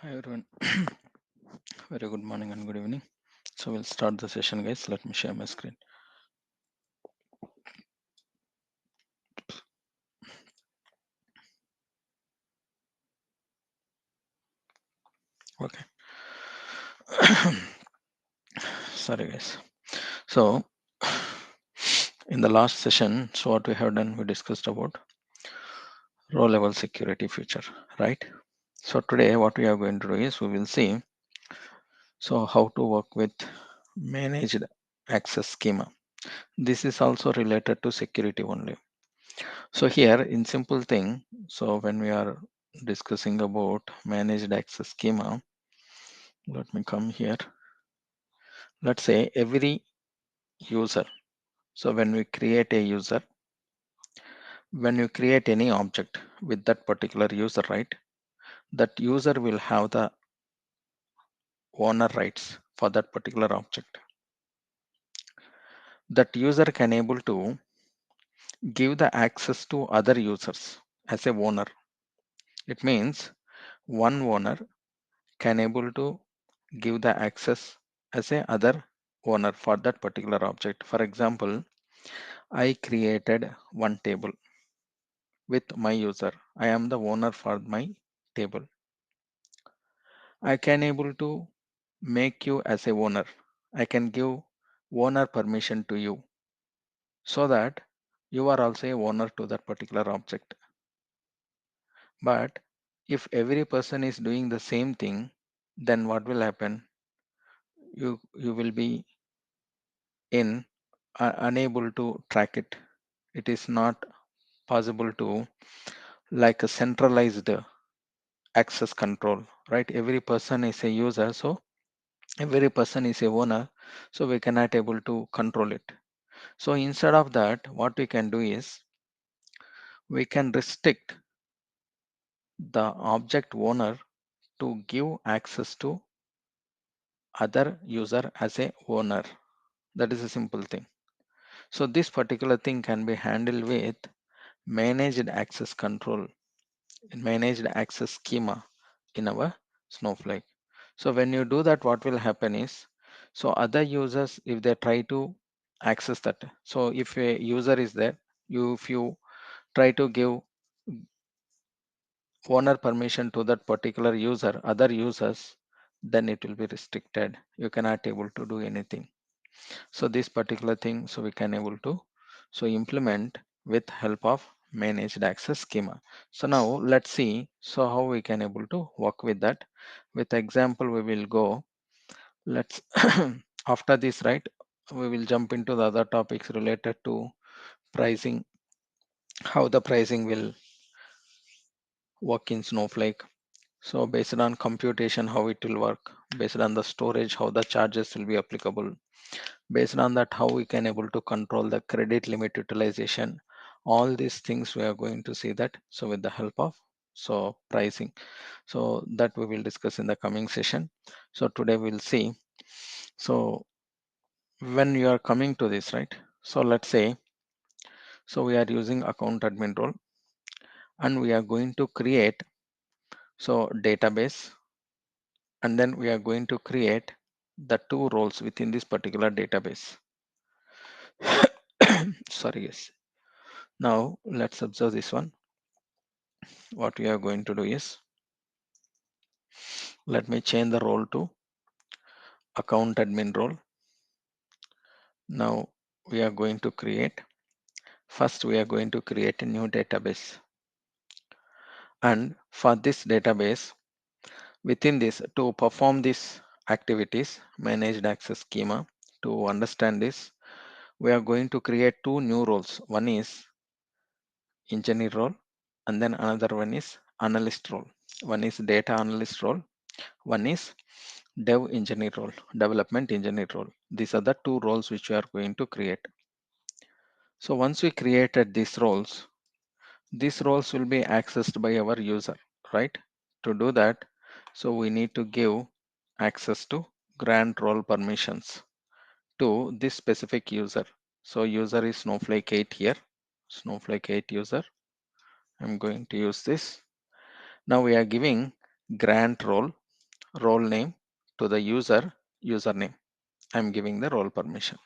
Hi everyone, very good morning and good evening. So we'll start the session, guys. Let me share my screen. Okay. Sorry, guys. So in the last session, so what we have done, we discussed about row level security feature, right? So today, what we are going to do is we will see so how to work with managed access schema. This is also related to security only. So here in simple thing, so when we are discussing about managed access schema, let me come here. Let's say every user. So when we create a user, when you create any object with that particular user, right? That user will have the owner rights for that particular object. That user can able to give the access to other users as a owner. It means one owner can able to give the access as a other owner for that particular object. For example, I created one table with my user. I am the owner for my table. I can able to make you as a owner. I can give owner permission to you so that you are also a owner to that particular object. But if every person is doing the same thing, then what will happen? You will be in unable to track it. It is not possible to like a centralized access control, right? Every person is a user, so every person is a owner, so we cannot able to control it. So instead of that, what we can do is we can restrict the object owner to give access to other user as a owner. That is a simple thing. So this particular thing can be handled with managed access control, managed access schema in our Snowflake. So when you do that, what will happen is, so other users, if they try to access that, so if a user is there, if you try to give owner permission to that particular user, other users, then it will be restricted. You cannot able to do anything. So this particular thing, so we can able to so implement with help of managed access schema. So now let's see so how we can able to work with that. With example, we will go. Let's after this, right? We will jump into the other topics related to pricing, how the pricing will work in Snowflake. So based on computation, how it will work, based on the storage, how the charges will be applicable, based on that, how we can able to control the credit limit utilization. All these things we are going to see that. So with the help of so pricing. So that we will discuss in the coming session. So today we'll see. So when you are coming to this, right? So let's say, so we are using account admin role and we are going to create so database, and then we are going to create the two roles within this particular database. Sorry, yes. Now let's observe this one. What we are going to do is, let me change the role to account admin role. Now we are going to create, first we are going to create a new database, and for this database, within this, to perform these activities, managed access schema, to understand this, we are going to create two new roles. One is engineer role, and then another one is analyst role. One is data analyst role, one is dev engineer role, development engineer role. These are the two roles which we are going to create. So once we created these roles will be accessed by our user, right? To do that, so we need to give access to grant role permissions to this specific user. So user is Snowflake 8 here, Snowflake 8 user. I'm going to use this. Now we are giving grant role. role name to the username. I'm giving the role permission.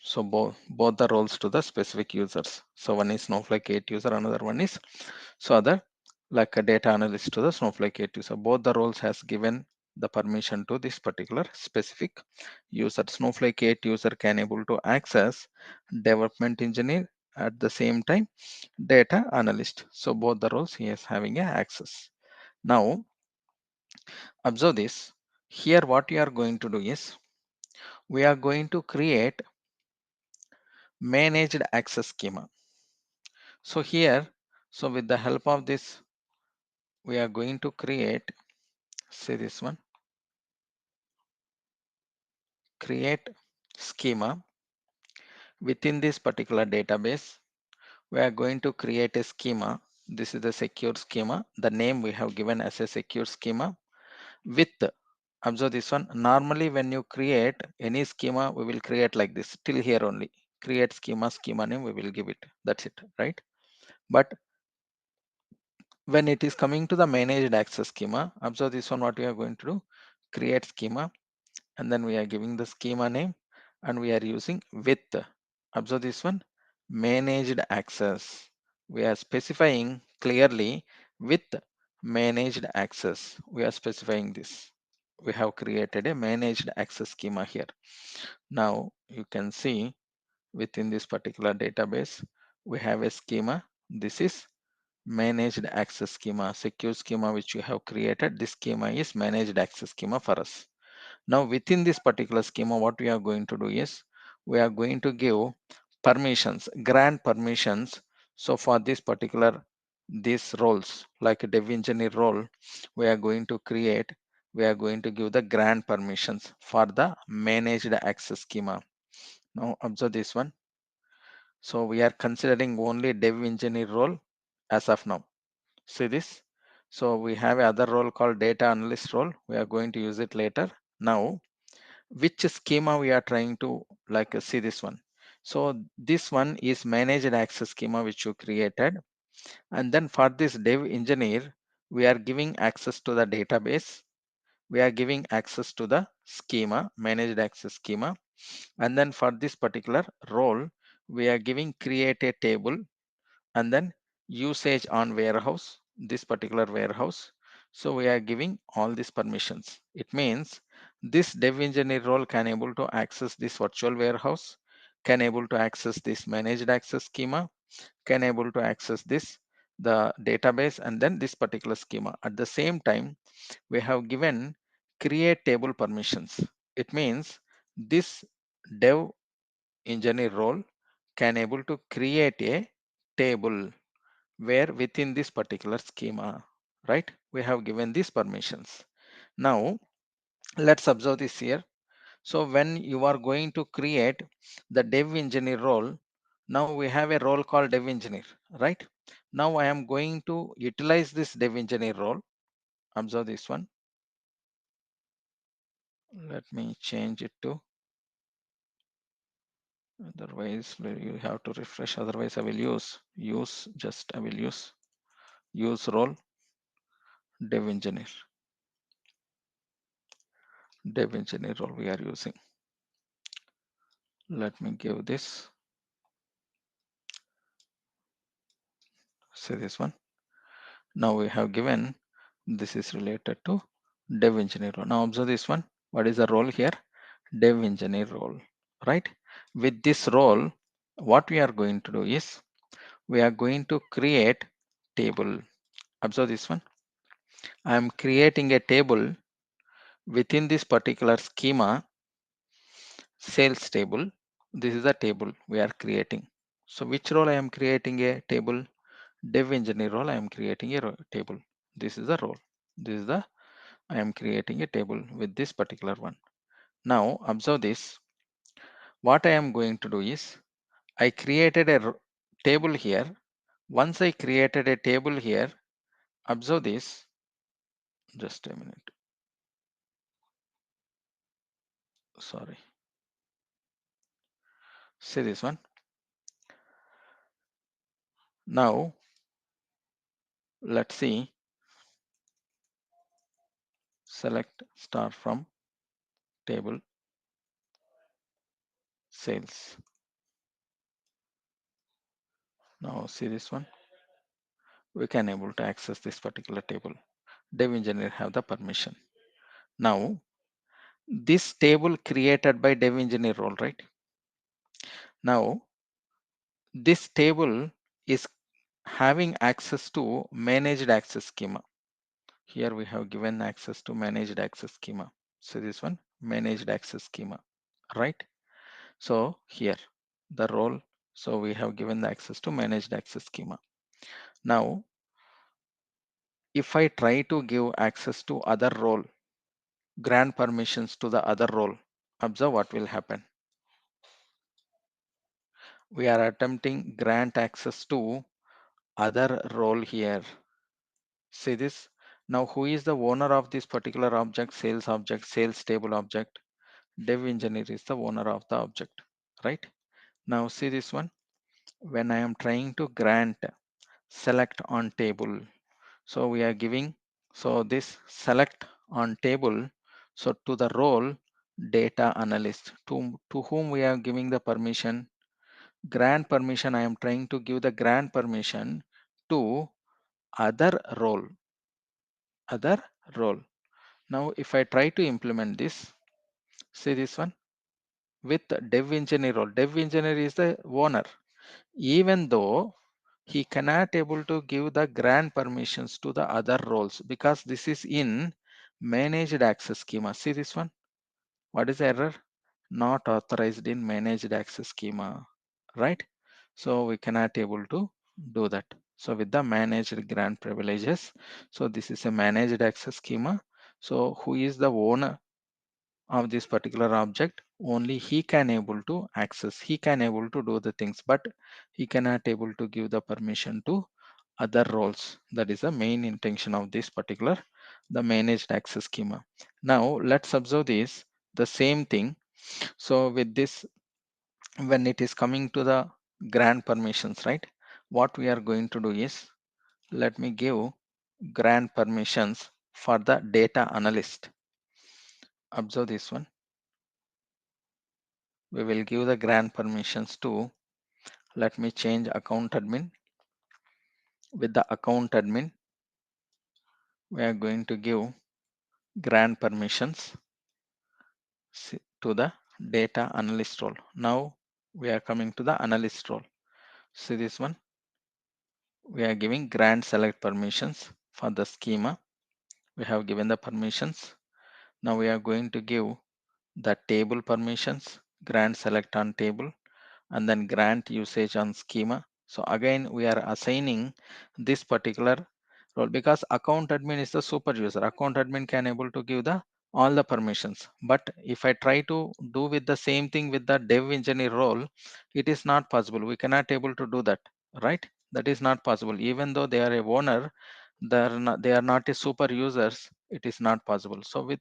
So both the roles to the specific users. So one is Snowflake 8 user, another one is so other like a data analyst to the Snowflake 8 user. Both the roles has given the permission to this particular specific user. Snowflake 8 user can able to access development engineer at the same time data analyst. So both the roles he is having a access. Now observe this. Here what we are going to do is we are going to create managed access schema. So here, so with the help of this, we are going to create, say this one, create schema within this particular database. We are going to create a schema. This is the secure schema. The name we have given as a secure schema with, observe this one. Normally when you create any schema, we will create like this till here only. Create schema name, we will give it. That's it, right? But when it is coming to the managed access schema, observe this one, what we are going to do, create schema, and then we are giving the schema name and we are using with, observe this one, managed access. We are specifying clearly with managed access. We are specifying this. We have created a managed access schema here. Now you can see within this particular database, we have a schema. This is managed access schema, secure schema which you have created. This schema is managed access schema for us. Now within this particular schema, what we are going to do is we are going to give permissions, grant permissions. So for this particular these roles like a dev engineer role, we are going to create, we are going to give the grant permissions for the managed access schema. Now observe this one. So we are considering only dev engineer role as of now. See this. So we have another role called data analyst role. We are going to use it later. Now which schema we are trying to like see this one. So this one is managed access schema which you created, and then for this dev engineer we are giving access to the database, we are giving access to the schema, managed access schema, and then for this particular role we are giving create a table and then usage on warehouse, this particular warehouse. So we are giving all these permissions. It means this dev engineer role can able to access this virtual warehouse, can able to access this managed access schema, can able to access this the database, and then this particular schema. At the same time we have given create table permissions. It means this dev engineer role can able to create a table where within this particular schema, right, we have given these permissions. Now let's observe this here. So when you are going to create the dev engineer role, now we have a role called dev engineer, right? Now I am going to utilize this dev engineer role. Observe this one. Let me change it to, otherwise you have to refresh, otherwise I will I will use role dev engineer role we are using. Let me give this, say this one. Now we have given this is related to dev engineer role. Now observe this one. What is the role here? Dev engineer role, right? With this role, what we are going to do is we are going to create table. Observe this one. I am creating a table within this particular schema, sales table. This is a table we are creating. So which role I am creating a table? Dev engineer role I am creating a table. This is the role. This is the, I am creating a table with this particular one. Now observe this. What I am going to do is I created a table here. Once I created a table here, observe this. Just a minute. Sorry. See this one. Now let's see. select star from table sales. Now see this one, we can able to access this particular table. Dev engineer have the permission. Now this table created by dev engineer role, right? Now this table is having access to managed access schema. Here we have given access to managed access schema. So this one, managed access schema, right? So here the role, so we have given the access to managed access schema. Now if I try to give access to other role, grant permissions to the other role, observe what will happen. We are attempting grant access to other role here. See this? Now who is the owner of this particular object? Sales table object. Dev engineer is the owner of the object, right? Now see this one. When I am trying to grant select on table, so we are giving, so this select on table, so to the role data analyst, to whom we are giving the permission, grant permission. I am trying to give the grant permission to other role, other role. Now if I try to implement this, see this one, with dev engineer role, dev engineer is the owner, even though he cannot able to give the grant permissions to the other roles because this is in managed access schema. See this one, what is the error? Not authorized in managed access schema, right? So we cannot able to do that. So with the managed grant privileges, so this is a managed access schema. So who is the owner of this particular object? Only he can able to access, he can able to do the things, but he cannot able to give the permission to other roles. That is the main intention of this particular, the managed access schema. Now let's observe this, the same thing. So with this, when it is coming to the grant permissions, right, what we are going to do is, let me give grant permissions for the data analyst. Observe this one, we will give the grant permissions to, let me change account admin. With the account admin, we are going to give grant permissions to the data analyst role. Now we are coming to the analyst role. See this one, we are giving grant select permissions for the schema. We have given the permissions. Now we are going to give the table permissions, grant select on table, and then grant usage on schema. So again we are assigning this particular role because account admin is the super user. Account admin can able to give the all the permissions, but if I try to do with the same thing with the dev engineer role, it is not possible. We cannot able to do that, right? That is not possible. Even though they are a owner, they are not a super users, it is not possible. So with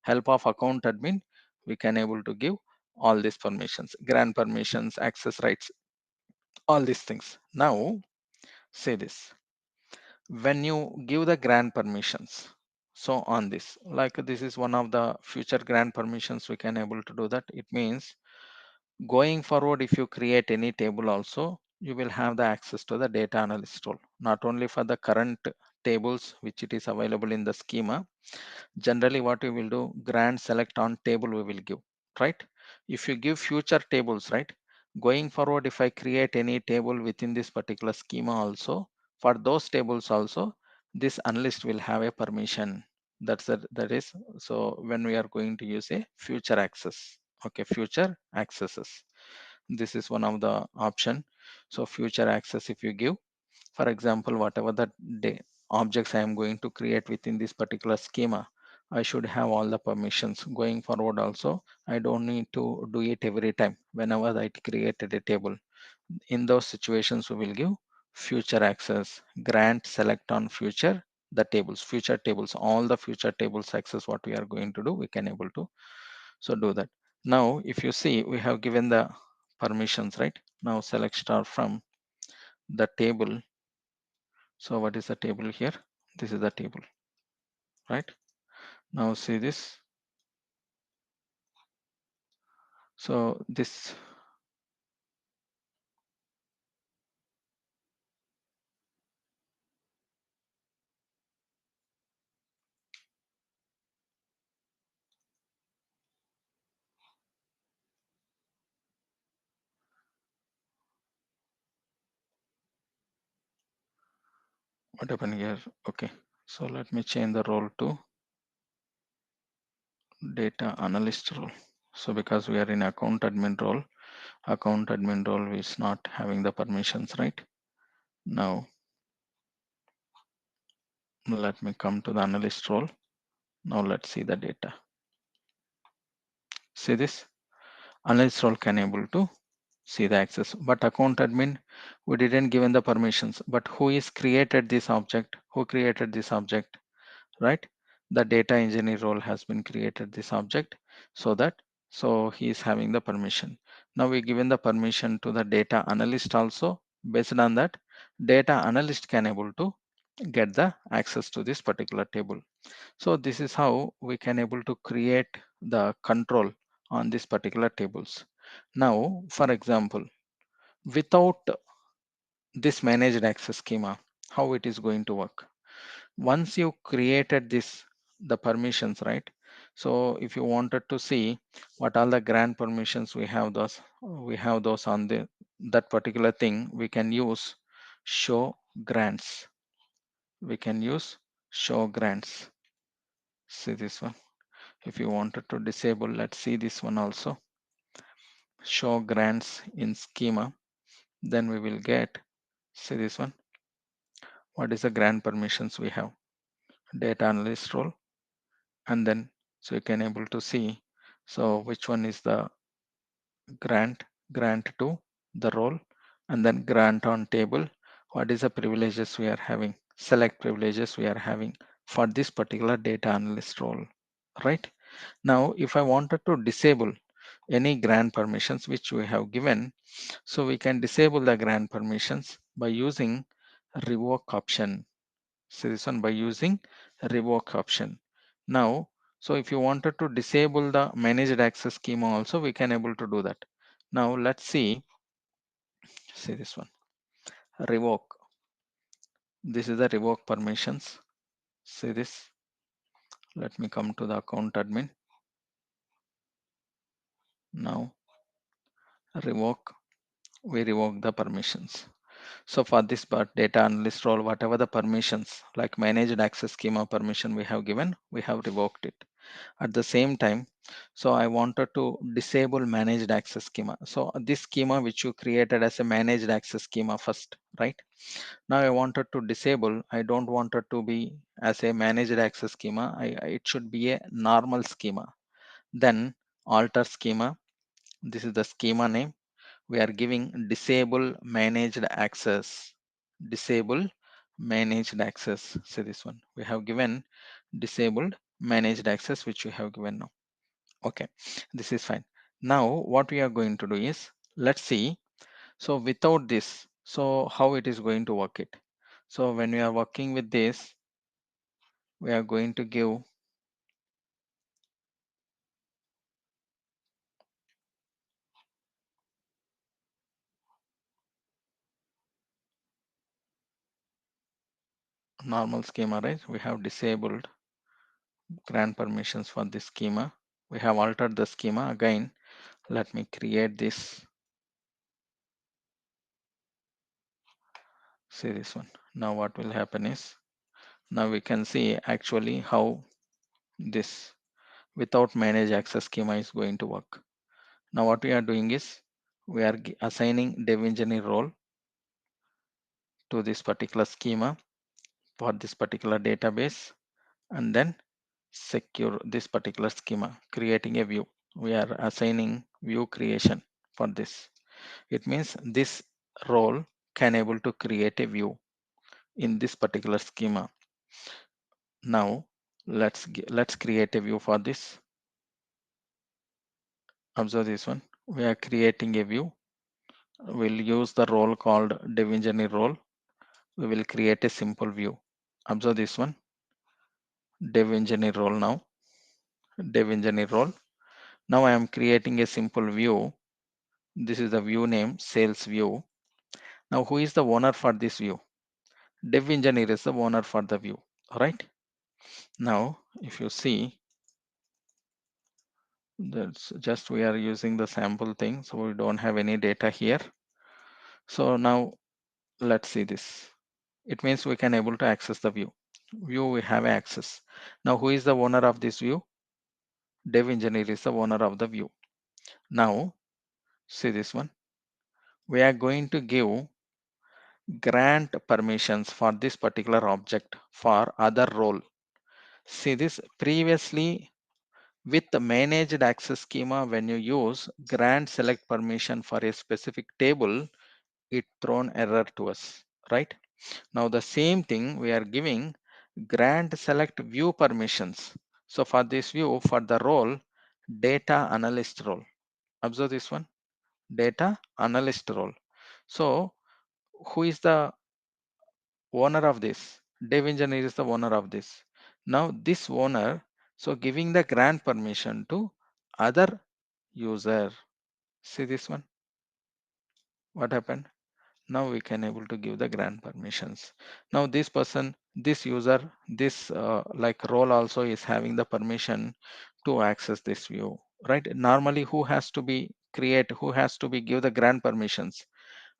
help of account admin, we can able to give all these permissions, grant permissions, access rights, all these things. Now say this, when you give the grant permissions, so on this, like this is one of the future grant permissions, we can able to do that. It means going forward, if you create any table also, you will have the access to the data analyst role, not only for the current tables which it is available in the schema. Generally what we will do, grant select on table we will give, right? If you give future tables, right, going forward, if I create any table within this particular schema also, for those tables also, this analyst will have a permission. That is, so when we are going to use a future access, okay, future accesses, this is one of the option. So future access, if you give, for example, whatever the objects I am going to create within this particular schema, I should have all the permissions. Going forward also, I don't need to do it every time whenever I created a table. In those situations, we will give future access, grant select on future, the tables, future tables, all the future tables access, what we are going to do, we can able to so do that. Now if you see, we have given the permissions, right? Now select star from the table. So what is the table here? This is the table, right? Now see this. So this, what happened here? Okay. So let me change the role to data analyst role. So because we are in account admin role is not having the permissions, right? Now let me come to the analyst role. Now let's see the data. See this? Analyst role can able to see the access, but account admin, we didn't given the permissions. But who is created this object? Who created this object? Right? The data engineer role has been created this object, so that so he is having the permission. Now we given the permission to the data analyst also. Based on that, data analyst can able to get the access to this particular table. So this is how we can able to create the control on this particular tables. Now for example, without this managed access schema, how it is going to work? Once you created this, the permissions, right? So if you wanted to see what all the grant permissions we have those on the that particular thing, we can use show grants. We can use show grants. See this one. If you wanted to disable, let's see this one also. Show grants in schema. Then we will get, see this one. What is the grant permissions we have? Data analyst role. And then so you can able to see so which one is the grant to the role, and then grant on table, what is the privileges we are having, select privileges we are having for this particular data analyst role, right? Now if I wanted to disable any grant permissions which we have given, so we can disable the grant permissions by using revoke option. So this one by using revoke option. Now, so if you wanted to disable the managed access schema also, we can able to do that. Now let's see this one, revoke. This is the revoke permissions. See this. Let me come to the account admin. Now revoke, we revoke the permissions. So for this part, data analyst role, whatever the permissions like managed access schema permission we have given, we have revoked it. At the same time, so I wanted to disable managed access schema. So this schema which you created as a managed access schema first, right? Now I wanted to disable, I don't want it to be as a managed access schema. It should be a normal schema. Then alter schema. This is the schema name. We are giving disable managed access. Disable managed access. See this one. We have given disabled managed access, which we have given now. Okay, this is fine. Now what we are going to do is, let's see. So without this, so how it is going to work it? So when we are working with this, we are going to give normal schema, right? We have disabled grant permissions for this schema. We have altered the schema again. Let me create this. See this one. Now what will happen is, now we can see actually how this without manage access schema is going to work. Now what we are doing is, we are assigning dev engineer role to this particular schema for this particular database, and then secure this particular schema, creating a view. We are assigning view creation for this. It means this role can able to create a view in this particular schema. Now let's create a view for this. Observe this one. We are creating a view. We'll use the role called dev engineer role. We will create a simple view. Observe this one, dev engineer role now. dev engineer role. Now I am creating a simple view. This is the view name, sales view. Now who is the owner for this view? Dev engineer is the owner for the view. All right. Now if you see, that's just we are using the sample thing, so we don't have any data here. So now let's see this. It means we can able to access the view. We have access. Now who is the owner of this view? Dev engineer is the owner of the view. Now see this one. We are going to give grant permissions for this particular object for other role. See this, previously with the managed access schema, when you use grant select permission for a specific table, it thrown error to us, right? Now the same thing we are giving grant select view permissions. So for this view, for the role data analyst role, observe this one, data analyst role. So who is the owner of this? Dev engineer is the owner of this. Now this owner, so giving the grant permission to other user. See this one, what happened? Now we can able to give the grant permissions. Now this person, this user, this like role also is having the permission to access this view, right? Normally who has to be create, who has to be give the grant permissions?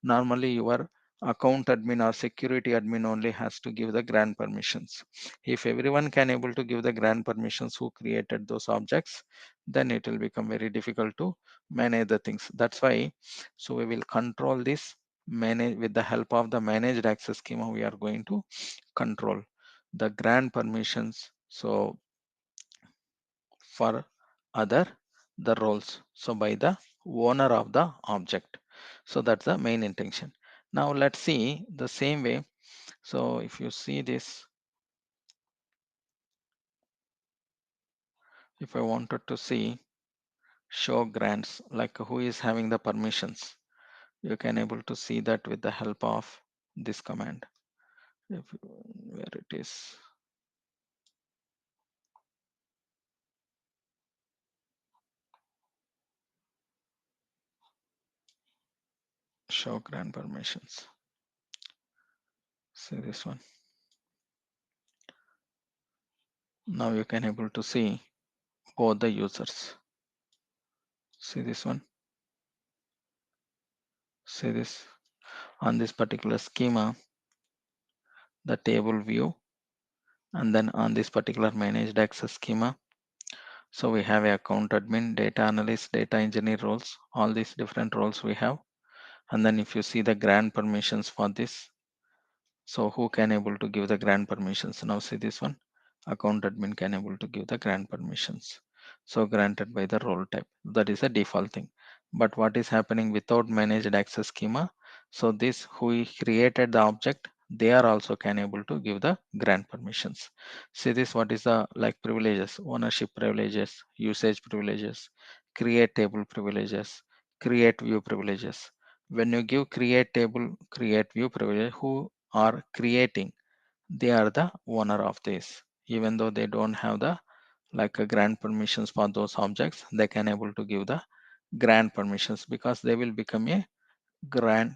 Normally your account admin or security admin only has to give the grant permissions. If everyone can able to give the grant permissions who created those objects, then it will become very difficult to manage the things. That's why, so we will control this, manage with the help of the managed access schema. We are going to control the grant permissions, so for other the roles, so by the owner of the object. So that's the main intention. Now let's see the same way. So if you see this, if I wanted to see show grants, like who is having the permissions, you can able to see that with the help of this command. If where it is, show grant permissions. See this one. Now you can able to see both the users. See this one. See this, on this particular schema, the table view, and then on this particular managed access schema, so we have a account admin, data analyst, data engineer roles, all these different roles we have. And then if you see the grant permissions for this, so who can able to give the grant permissions? Now see this one, account admin can able to give the grant permissions. So granted by the role type, that is a default thing. But what is happening without managed access schema? So this who created the object, they are also can able to give the grant permissions. See this, what is the like privileges, ownership privileges, usage privileges, create table privileges, create view privileges. When you give create table, create view privilege, who are creating, they are the owner of this. Even though they don't have the like a grant permissions for those objects, they can able to give the grant permissions, because they will become a grant,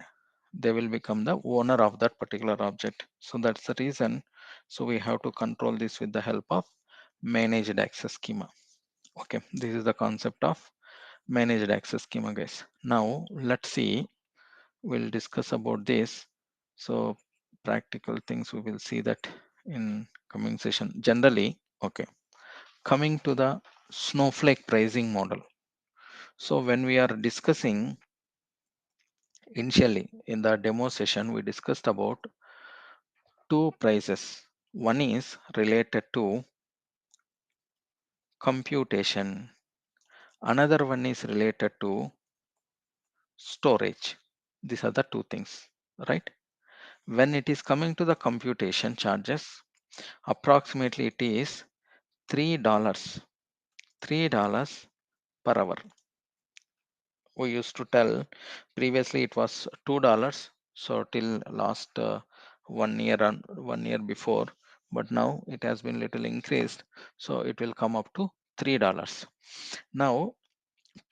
they will become the owner of that particular object. So that's the reason, so we have to control this with the help of managed access schema. Okay, this is the concept of managed access schema, guys. Now let's see, we'll discuss about this. So practical things we will see that in coming session generally. Okay, coming to the Snowflake pricing model. So when we are discussing initially in the demo session, we discussed about two prices. One is related to computation, another one is related to storage. These are the two things, right? When it is coming to the computation charges, approximately it is $3, $3 per hour. We used to tell previously it was $2, so till last 1 year and 1 year before, but now it has been little increased, so it will come up to $3. Now,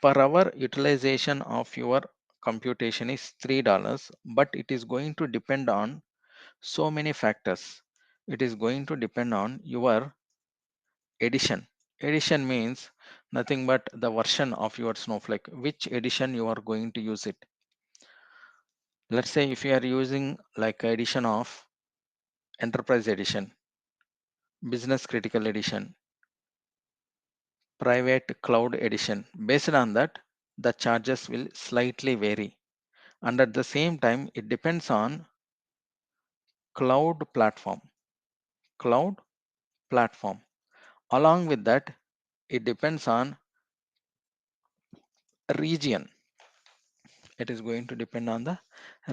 per hour utilization of your computation is $3, but it is going to depend on so many factors. It is going to depend on your edition. Edition means nothing but the version of your Snowflake, which edition you are going to use it. Let's say if you are using like edition of enterprise edition, business critical edition, private cloud edition, based on that the charges will slightly vary, and at the same time it depends on cloud platform. Cloud platform, along with that it depends on region. It is going to depend on the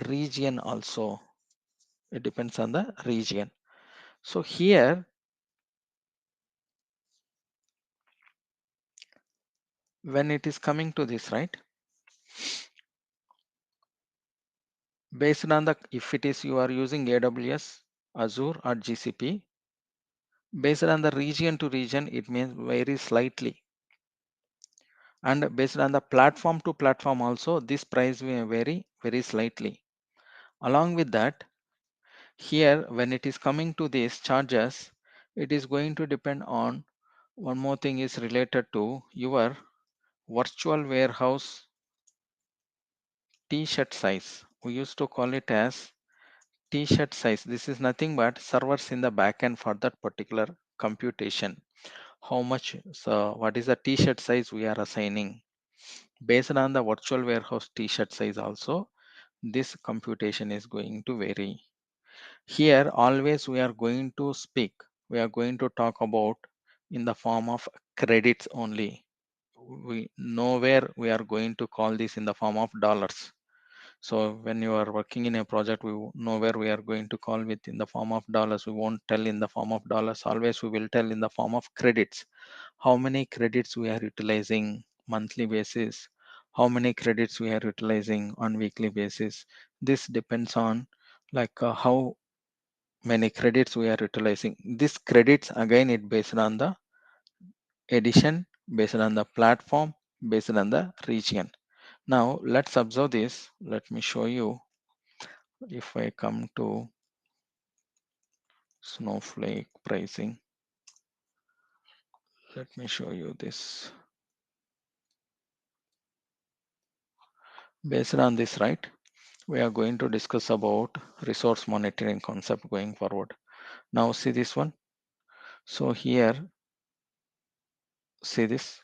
region also. It depends on the region. So here, when it is coming to this, right, based on the, if it is you are using AWS, Azure or GCP, based on the region to region it may vary slightly, and based on the platform to platform also this price may vary very slightly. Along with that, here when it is coming to these charges, it is going to depend on one more thing is related to your virtual warehouse t-shirt size. We used to call it as t-shirt size. This is nothing but servers in the backend for that particular computation. How much, so what is the t-shirt size we are assigning? Based on the virtual warehouse t-shirt size also, this computation is going to vary. Here always we are going to speak, we are going to talk about in the form of credits only. We nowhere we are going to call this in the form of dollars. So when you are working in a project, we know where we are going to call with in the form of dollars. We won't tell in the form of dollars. Always we will tell in the form of credits. How many credits we are utilizing monthly basis? How many credits we are utilizing on weekly basis? This depends on like how many credits we are utilizing. This credits again it based on the edition, based on the platform, based on the region. Now let's observe this. Let me show you. If I come to Snowflake pricing, let me show you this. Based on this, right, we are going to discuss about resource monitoring concept going forward. Now see this one. So here, see this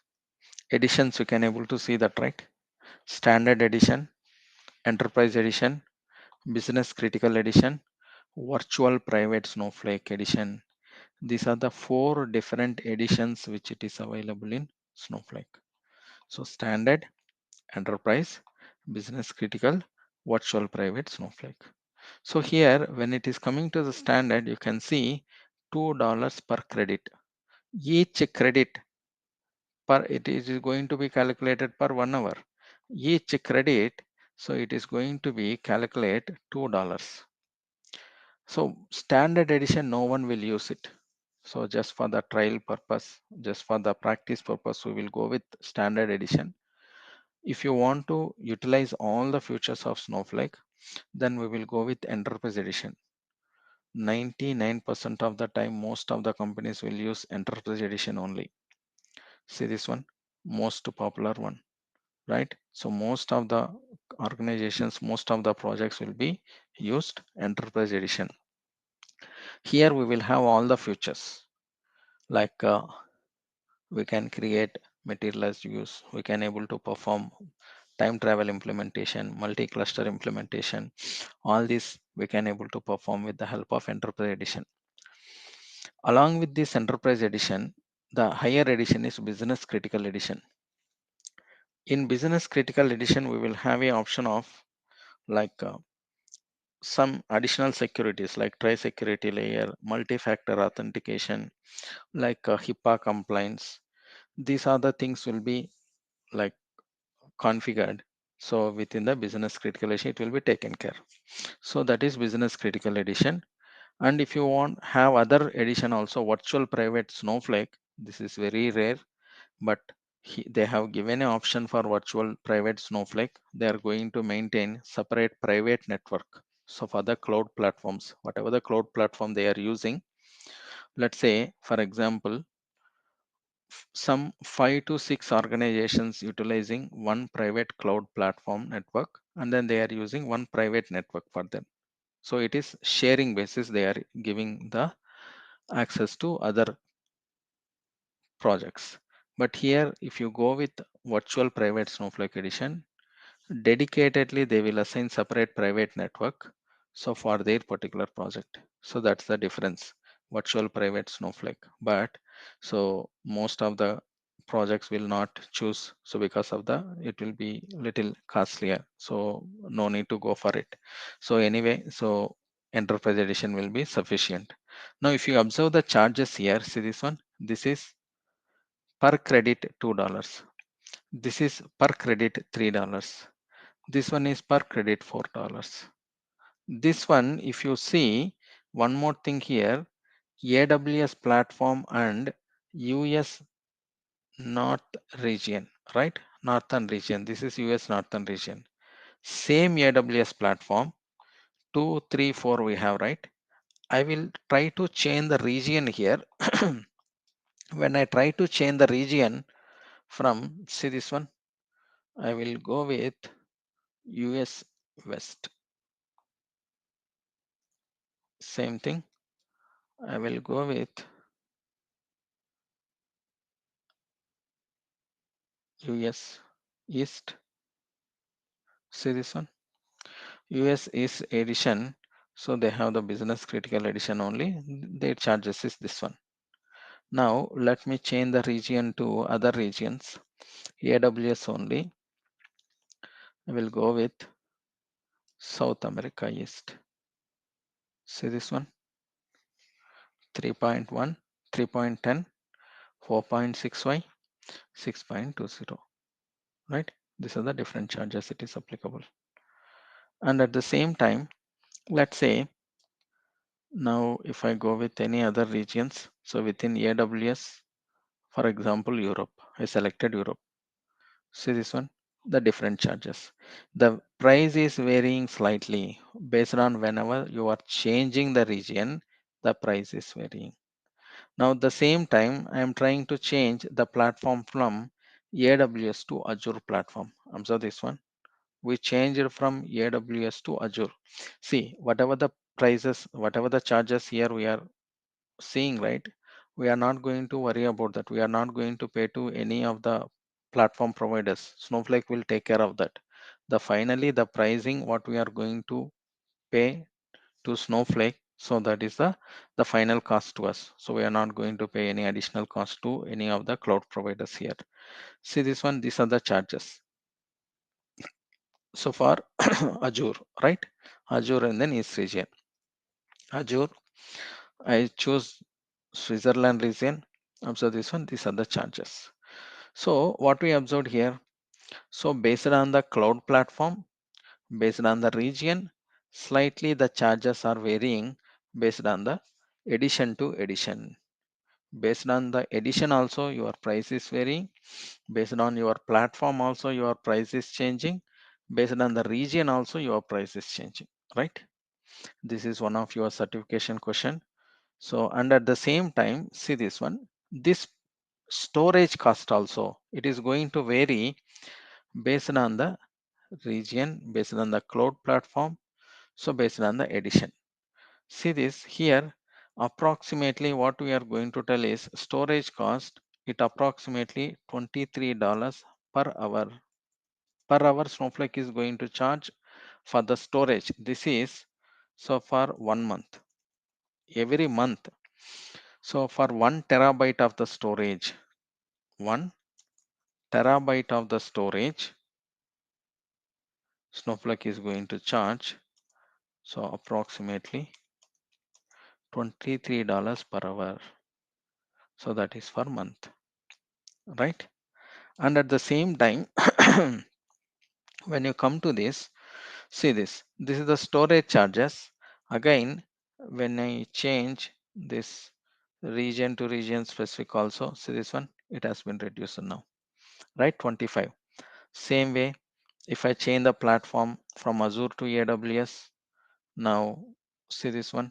editions, you can able to see that, right? Standard edition, enterprise edition, business critical edition, virtual private Snowflake edition. These are the 4 different editions which it is available in Snowflake. So standard, enterprise, business critical, virtual private Snowflake. So here when it is coming to the standard, you can see $2 per credit. Each credit per, it is going to be calculated per 1 hour. Each credit, so it is going to be calculate $2. So standard edition no one will use it. So just for the trial purpose, just for the practice purpose, we will go with standard edition. If you want to utilize all the features of Snowflake, then we will go with enterprise edition. 99% of the time, most of the companies will use enterprise edition only. See this one, most popular one, right? So most of the organizations, most of the projects will be used enterprise edition. Here we will have all the features like we can create materialized views, we can able to perform time travel implementation, multi-cluster implementation. All this we can able to perform with the help of enterprise edition. Along with this enterprise edition, the higher edition is business critical edition. In business critical edition, we will have a option of like some additional securities like tri-security layer, multi-factor authentication, like HIPAA compliance. These are the things will be like configured. So within the business critical edition, it will be taken care. So that is business critical edition. And if you want have other edition also, virtual private Snowflake, this is very rare. but they have given an option for virtual private Snowflake. They are going to maintain separate private network. So for the cloud platforms, whatever the cloud platform they are using, let's say, for example, some 5 to 6 organizations utilizing one private cloud platform network, and then they are using one private network for them. So it is sharing basis, they are giving the access to other projects. But here, if you go with virtual private Snowflake edition, dedicatedly they will assign separate private network, so for their particular project. So that's the difference, virtual private Snowflake. But so most of the projects will not choose, so because of the it will be little costlier, so no need to go for it. So anyway, so enterprise edition will be sufficient. Now if you observe the charges here, see this one, this is per credit $2, this is per credit $3, this one is per credit $4. This one, if you see, one more thing here, AWS platform and US North region, right? Northern region. This is US Northern region. Same AWS platform, 2, 3, 4 we have, right? I will try to change the region here. When I try to change the region from, see this one, I will go with US West. Same thing. I will go with US East. See this one. US East edition. So they have the business critical edition only. Their charges is this one. Now let me change the region to other regions. AWS only. I will go with South America East. See this one. 3.1, 3.10, 4.6y, 6.20. Right? These are the different charges it is applicable. And at the same time, let's say now if I go with any other regions, so within AWS, for example, Europe, I selected Europe. See this one, the different charges. The price is varying slightly based on whenever you are changing the region, the price is varying. Now at the same time, I am trying to change the platform from AWS to Azure platform. Observe this one. We changed from AWS to Azure. See, whatever the prices, whatever the charges here we are seeing, right? We are not going to worry about that. We are not going to pay to any of the platform providers. Snowflake will take care of that. The finally the pricing what we are going to pay to Snowflake. So that is the final cost to us. So we are not going to pay any additional cost to any of the cloud providers here. See this one, these are the charges. So for Azure, right? Azure and then East region. Azure, I choose Switzerland region. Observe this one, these are the charges. So what we observed here, so based on the cloud platform, based on the region, slightly the charges are varying based on the edition to edition. Based on the edition also your price is varying. Based on your platform also your price is changing. Based on the region also your price is changing, right? This is one of your certification question. So and at the same time, see this one, this storage cost also it is going to vary based on the region, based on the cloud platform, so based on the edition. See this here, approximately what we are going to tell is storage cost, it approximately $23 per hour. Per hour Snowflake is going to charge for the storage. This is so for 1 month, every month. So for 1 terabyte of the storage, 1 terabyte of the storage, Snowflake is going to charge so approximately $23 per hour. So that is per month, right? And at the same time, when you come to this, see this. This is the storage charges. Again, when I change this region to region specific also, see this one. it has been reduced now, right? 25. Same way, if I change the platform from Azure to AWS, now see this one,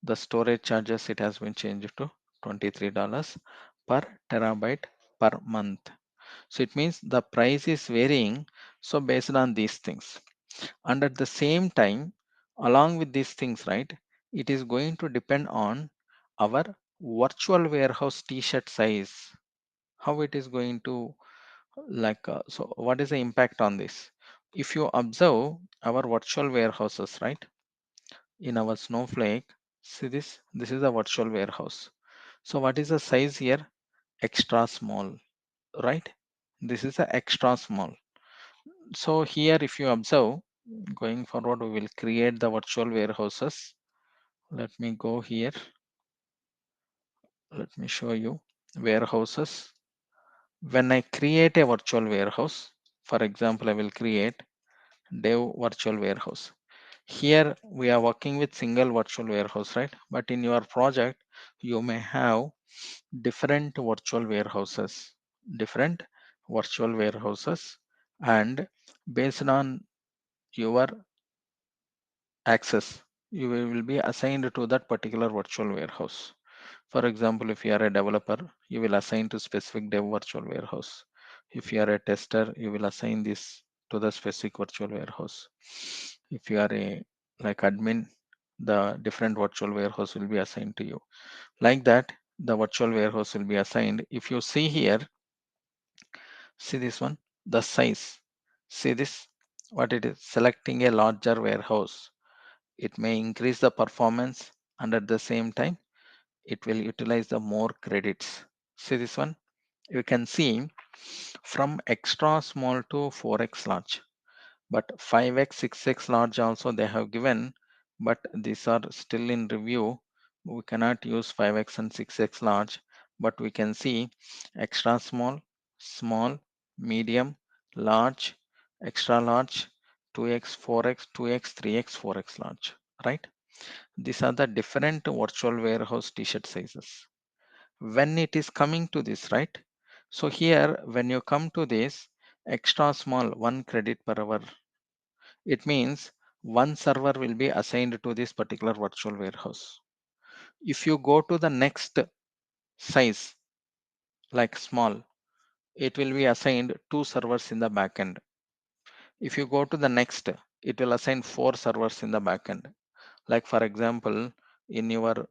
the storage charges, it has been changed to $23 per terabyte per month. So it means the price is varying. So based on these things, and at the same time, along with these things, right, it is going to depend on our virtual warehouse t-shirt size, how it is going to so what is the impact on this? If you observe our virtual warehouses, right, in our Snowflake, see this is a virtual warehouse. So what is the size here? Extra small, right? This is a extra small. So here, if you observe, going forward, we will create the virtual warehouses. Let me go here. Let me show you warehouses. When I create a virtual warehouse, for example, I will create dev virtual warehouse. Here we are working with single virtual warehouse, right? But in your project, you may have different different virtual warehouses, and based on your access, you will be assigned to that particular virtual warehouse. For example, if you are a developer, you will assign to specific dev virtual warehouse. If you are a tester, you will assign this to the specific virtual warehouse. If you are a like admin, the different virtual warehouse will be assigned to you. Like that, the virtual warehouse will be assigned. If you see here, see this one, the size. See this, what it is. Selecting a larger warehouse, it may increase the performance, and at the same time it will utilize the more credits. See this one, you can see from extra small to 4x large, but 5x 6x large also they have given, but these are still in review. We cannot use 5x and 6x large, but we can see extra small, small, medium, large, extra large, 2x 4x 2x 3x 4x large, right? These are the different virtual warehouse t-shirt sizes. When it is coming to this, right? So here, when you come to this extra small, 1 credit per hour, it means one server will be assigned to this particular virtual warehouse. If you go to the next size, like small, it will be assigned 2 servers in the backend. If you go to the next, it will assign 4 servers in the backend. Like for example, in your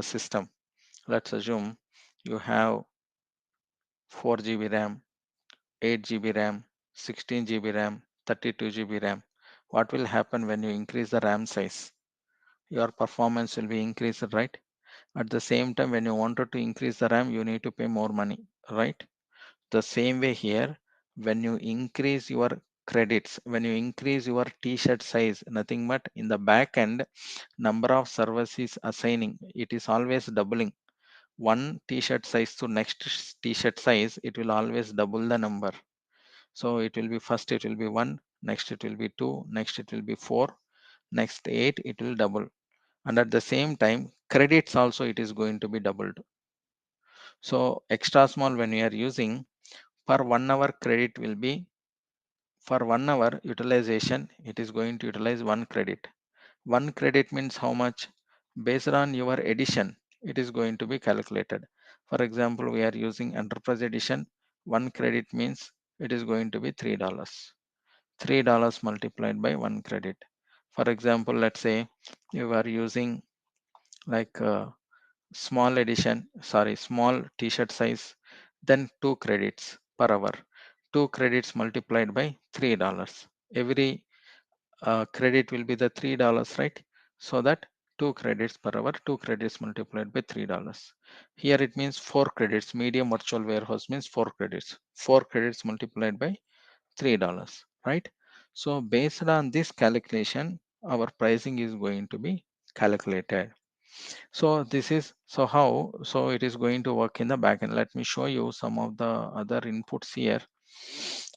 system, let's assume you have 4 GB RAM, 8 GB RAM, 16 GB RAM, 32 GB RAM. What will happen when you increase the RAM size? Your performance will be increased, right? At the same time, when you wanted to increase the RAM, you need to pay more money, right? The same way here, when you increase your credits, when you increase your t-shirt size, nothing but in the back end, number of servers is assigning. It is always doubling. One t-shirt size to next t-shirt size, it will always double the number. So it will be first it will be 1, next it will be 2, next it will be 4, next 8, it will double. And at the same time, credits also it is going to be doubled. So extra small, when we are using, per 1 hour credit will be, for 1 hour utilization, it is going to utilize 1 credit. 1 credit means how much? Based on your edition, it is going to be calculated. For example, we are using enterprise edition. 1 credit means it is going to be $3. $3 multiplied by 1 credit. For example, let's say you are using like small edition, sorry, small t-shirt size, then 2 credits per hour. 2 credits multiplied by $3. Every credit will be the $3, right? So that 2 credits per hour, 2 credits multiplied by $3. Here it means 4 credits. Medium virtual warehouse means 4 credits. 4 credits multiplied by $3, right? So based on this calculation, our pricing is going to be calculated. So this is so how so it is going to work in the backend. Let me show you some of the other inputs here.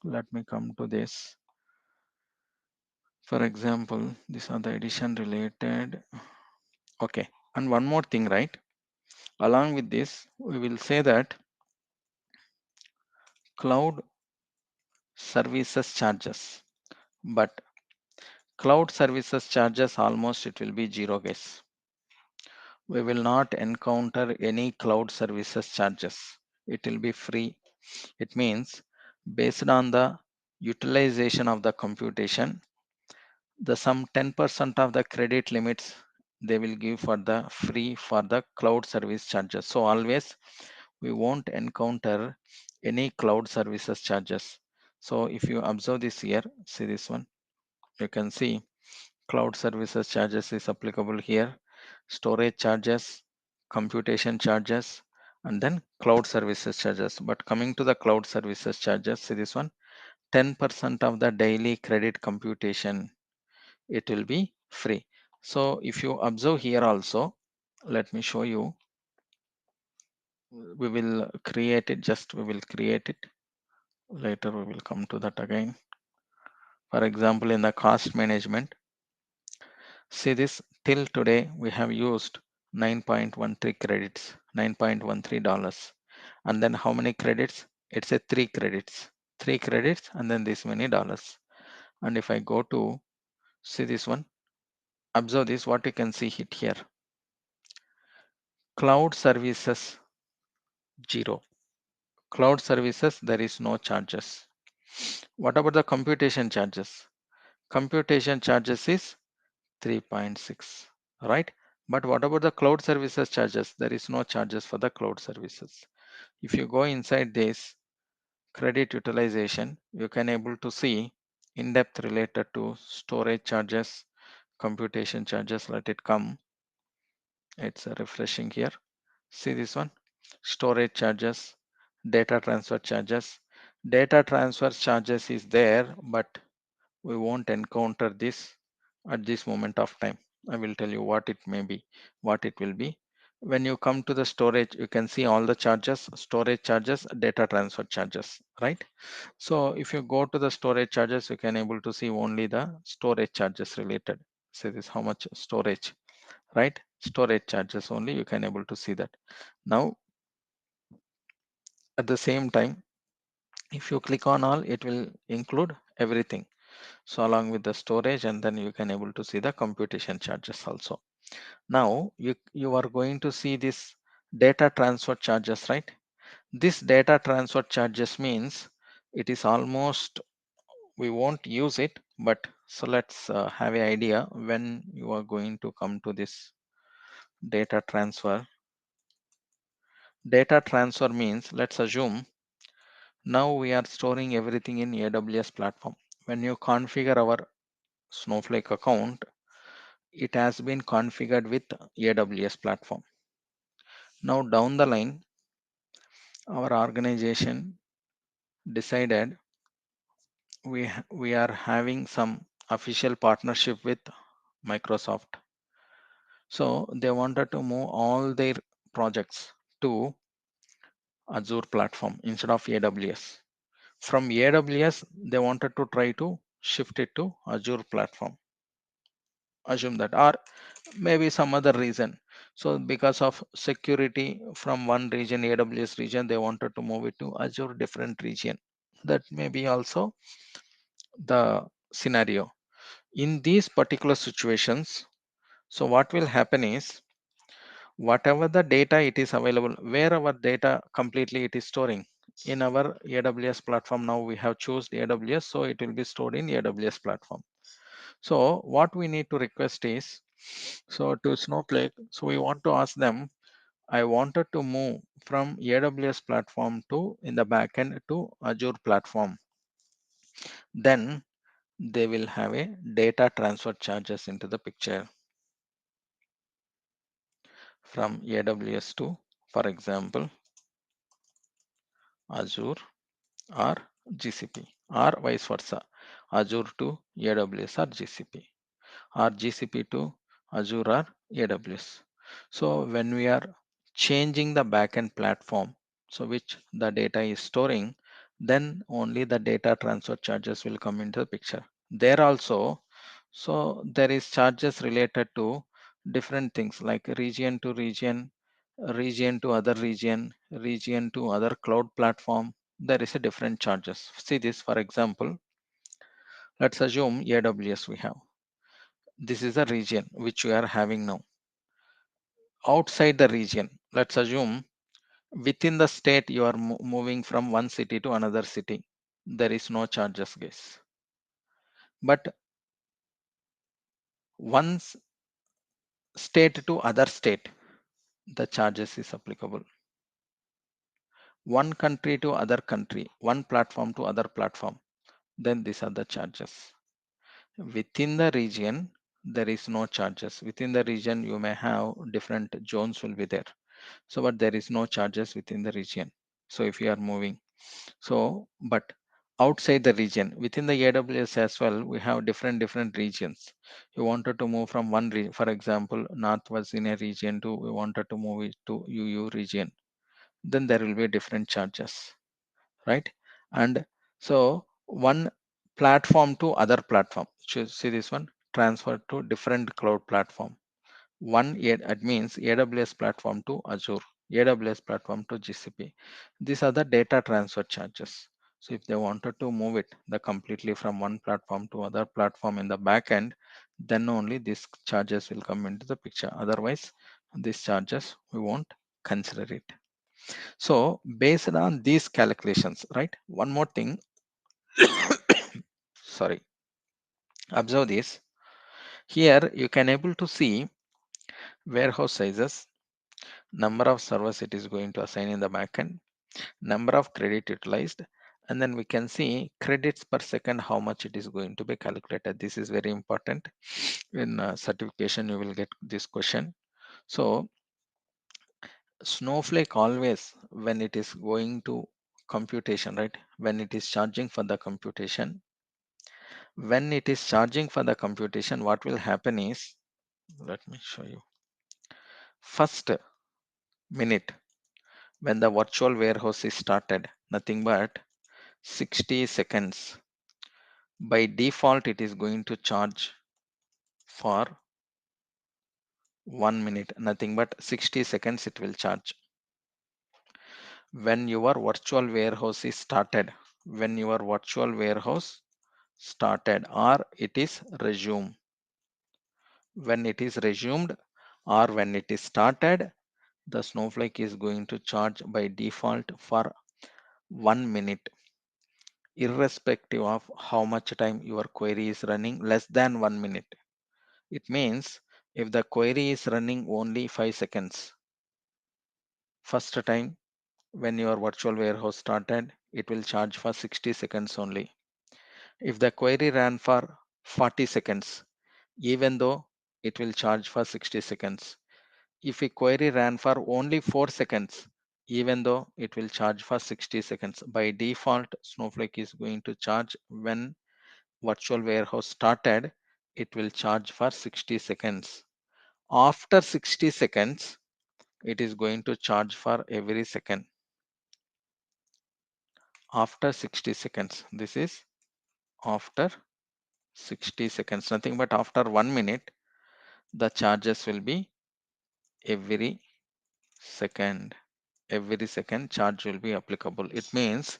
Let me come to this. For example, these are the edition related. Okay, and one more thing, right? Along with this, we will say that cloud services charges, but cloud services charges almost it will be zero, guys. We will not encounter any cloud services charges. It will be free. It means based on the utilization of the computation, the some 10% of the credit limits they will give for the free for the cloud service charges. So always we won't encounter any cloud services charges. So if you observe this here, see this one, you can see cloud services charges is applicable here, storage charges, computation charges, and then cloud services charges. But coming to the cloud services charges, see this one, 10% of the daily credit computation, it will be free. So if you observe here also, let me show you, we will create it, just we will create it. Later we will come to that again. For example, in the cost management, see this, till today we have used 9.13 credits, $9.13. And then how many credits? It's a 3 credits, and then this many dollars. And if I go to see this one, observe this, what you can see it here. Cloud services, zero. Cloud services, there is no charges. What about the computation charges? Computation charges is 3.6, right? But what about the cloud services charges? There is no charges for the cloud services. If you go inside this credit utilization, you can able to see in depth related to storage charges, computation charges. Let it come. It's refreshing here. See this one, storage charges, data transfer charges. Data transfer charges is there, but we won't encounter this at this moment of time. I will tell you what it may be, what it will be. When you come to the storage, you can see all the charges, storage charges, data transfer charges, right? So if you go to the storage charges, you can able to see only the storage charges related. So this how much storage, right? Storage charges only you can able to see that. Now at the same time, if you click on all, it will include everything. So along with the storage, and then you can able to see the computation charges also. Now you are going to see this data transfer charges, right? This data transfer charges means it is almost, we won't use it, but so let's have an idea when you are going to come to this data transfer. Data transfer means, let's assume now we are storing everything in AWS platform. When you configure our Snowflake account, it has been configured with AWS platform. Now down the line, our organization decided we are having some official partnership with Microsoft. So they wanted to move all their projects to Azure platform instead of AWS. From AWS, they wanted to try to shift it to Azure platform. Assume that, or maybe some other reason. So because of security from one region, AWS region, they wanted to move it to Azure different region. That may be also the scenario. In these particular situations, so what will happen is, whatever the data it is available, where our data completely it is storing in our AWS platform. Now we have chosen AWS, so it will be stored in AWS platform. So what we need to request is, so to Snowflake, so we want to ask them, I wanted to move from AWS platform to in the backend to Azure platform. Then they will have a data transfer charges into the picture from AWS to, for example, Azure or GCP, or vice versa, Azure to AWS or GCP, or GCP to Azure or AWS. So when we are changing the backend platform, so which the data is storing, then only the data transfer charges will come into the picture. There also, so there is charges related to different things like region to region, region to other region, region to other cloud platform. there is a different charges. See this, for example, let's assume AWS we have. This is a region which we are having now. Outside the region, let's assume within the state you are moving from one city to another city. There is no charges, guys. But one state to other state, the charges is applicable. One country to other country, one platform to other platform, then these are the charges. Within the region, there is no charges. Within the region, you may have different zones will be there. So, but there is no charges within the region. So, if you are moving, so but outside the region, within the AWS as well, we have different regions. You wanted to move from one region, for example, North was in a region to we wanted to move it to UU region. Then there will be different charges, right? And so one platform to other platform, see this one, transfer to different cloud platform. It means AWS platform to Azure, AWS platform to GCP. These are the data transfer charges. So if they wanted to move it the completely from one platform to other platform in the back end, then only these charges will come into the picture. Otherwise, these charges we won't consider it. So based on these calculations, right? One more thing, sorry, observe this. Here you can able to see warehouse sizes, number of servers it is going to assign in the backend, number of credit utilized, and then we can see credits per second, how much it is going to be calculated. This is very important. In certification, you will get this question. So Snowflake always, when it is going to computation, right? When it is charging for the computation, when it is charging for the computation, what will happen is, let me show you. First minute when the virtual warehouse is started, nothing but 60 seconds. By default, it is going to charge for 1 minute, nothing but 60 seconds it will charge. When your virtual warehouse is started, when your virtual warehouse started or it is resumed, when it is resumed or when it is started, the Snowflake is going to charge by default for 1 minute, irrespective of how much time your query is running, less than 1 minute. It means if the query is running only 5 seconds, first time when your virtual warehouse started, it will charge for 60 seconds only. If the query ran for 40 seconds, even though it will charge for 60 seconds. If a query ran for only 4 seconds, even though it will charge for 60 seconds. By default, Snowflake is going to charge when virtual warehouse started, it will charge for 60 seconds. After 60 seconds, it is going to charge for every second. After 60 seconds, this is after 60 seconds, nothing but after 1 minute, the charges will be every second. Every second charge will be applicable. It means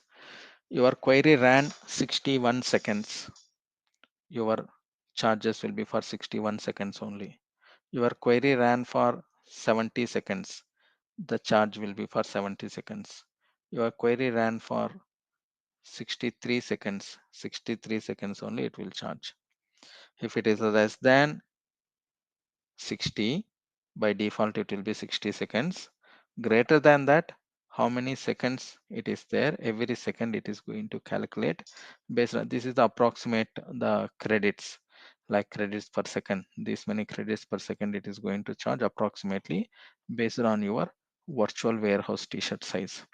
your query ran 61 seconds. Your charges will be for 61 seconds only. Your query ran for 70 seconds. The charge will be for 70 seconds. Your query ran for 63 seconds. 63 seconds only it will charge. If it is less than 60, by default it will be 60 seconds. Greater than that, how many seconds it is there, every second it is going to calculate based on this is the approximate the credits, like credits per second, this many credits per second it is going to charge approximately based on your virtual warehouse t-shirt size.